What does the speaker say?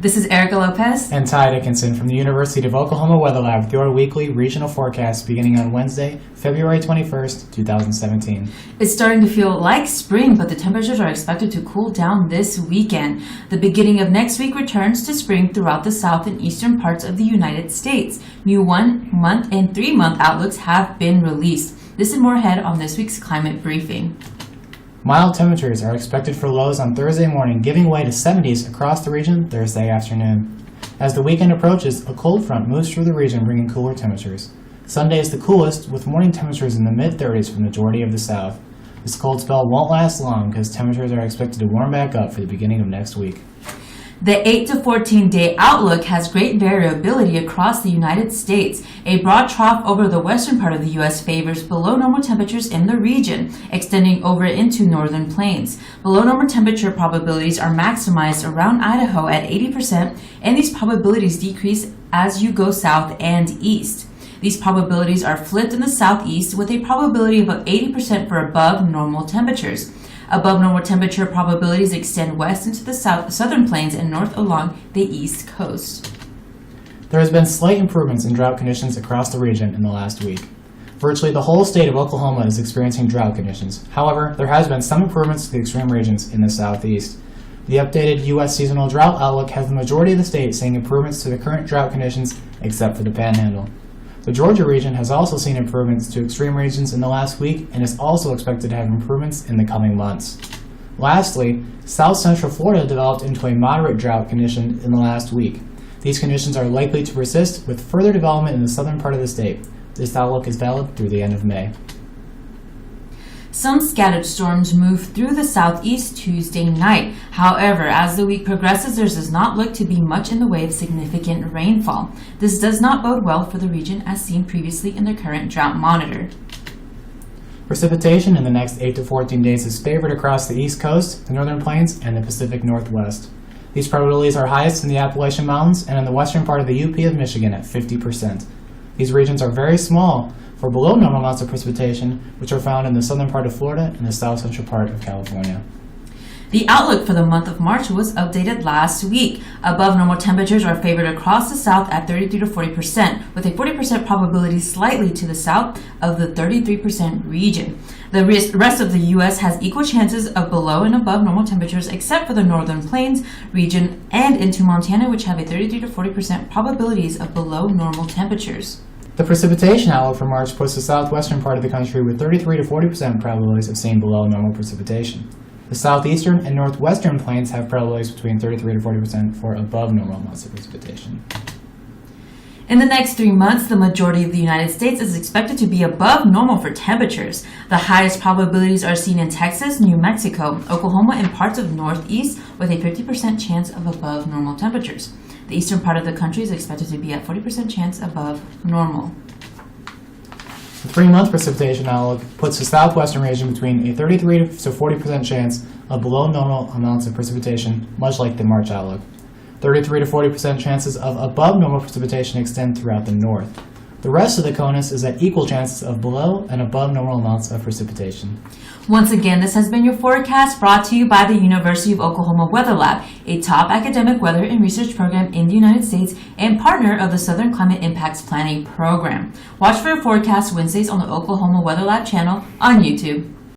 This is Erica Lopez and Ty Dickinson from the University of Oklahoma Weather Lab with your weekly regional forecast beginning on Wednesday, February 21st, 2017. It's starting to feel like spring, but the temperatures are expected to cool down this weekend. The beginning of next week returns to spring throughout the south and eastern parts of the United States. New 1-month and 3-month outlooks have been released. This and more ahead on this week's climate briefing. Mild temperatures are expected for lows on Thursday morning, giving way to 70s across the region Thursday afternoon. As the weekend approaches, a cold front moves through the region, bringing cooler temperatures. Sunday is the coolest, with morning temperatures in the mid-30s for the majority of the south. This cold spell won't last long because temperatures are expected to warm back up for the beginning of next week. The 8 to 14 day outlook has great variability across the United States. A broad trough over the western part of the U.S. favors below normal temperatures in the region, extending over into northern plains. Below normal temperature probabilities are maximized around Idaho at 80%, and these probabilities decrease as you go south and east. These probabilities are flipped in the southeast with a probability of about 80% for above normal temperatures. Above normal temperature probabilities extend west into the southern plains and north along the east coast. There has been slight improvements in drought conditions across the region in the last week. Virtually the whole state of Oklahoma is experiencing drought conditions. However, there has been some improvements to the extreme regions in the southeast. The updated U.S. seasonal drought outlook has the majority of the state seeing improvements to the current drought conditions except for the Panhandle. The Georgia region has also seen improvements to extreme regions in the last week and is also expected to have improvements in the coming months. Lastly, South Central Florida developed into a moderate drought condition in the last week. These conditions are likely to persist with further development in the southern part of the state. This outlook is valid through the end of May. Some scattered storms move through the southeast Tuesday night. However, as the week progresses, there does not look to be much in the way of significant rainfall. This does not bode well for the region as seen previously in the current drought monitor. Precipitation in the next 8 to 14 days is favored across the East Coast, the Northern Plains, and the Pacific Northwest. These probabilities are highest in the Appalachian Mountains and in the western part of the UP of Michigan at 50%. These regions are very small for below normal amounts of precipitation, which are found in the southern part of Florida and the south central part of California. The outlook for the month of March was updated last week. Above normal temperatures are favored across the south at 33 to 40%, with a 40% probability slightly to the south of the 33% region. The rest of the U.S. has equal chances of below and above normal temperatures except for the northern plains region and into Montana, which have a 33 to 40% probabilities of below normal temperatures. The precipitation outlook for March puts the southwestern part of the country with 33 to 40% probabilities of seeing below normal precipitation. The southeastern and northwestern plains have probabilities between 33 to 40% for above normal amounts of precipitation. In the next 3 months, the majority of the United States is expected to be above normal for temperatures. The highest probabilities are seen in Texas, New Mexico, Oklahoma, and parts of Northeast with a 50% chance of above normal temperatures. The eastern part of the country is expected to be at 40% chance above normal. The 3-month precipitation outlook puts the southwestern region between a 33 to 40% chance of below normal amounts of precipitation, much like the March outlook. 33 to 40% chances of above normal precipitation extend throughout the north. The rest of the CONUS is at equal chances of below and above normal amounts of precipitation. Once again, this has been your forecast brought to you by the University of Oklahoma Weather Lab, a top academic weather and research program in the United States and partner of the Southern Climate Impacts Planning Program. Watch for your forecast Wednesdays on the Oklahoma Weather Lab channel on YouTube.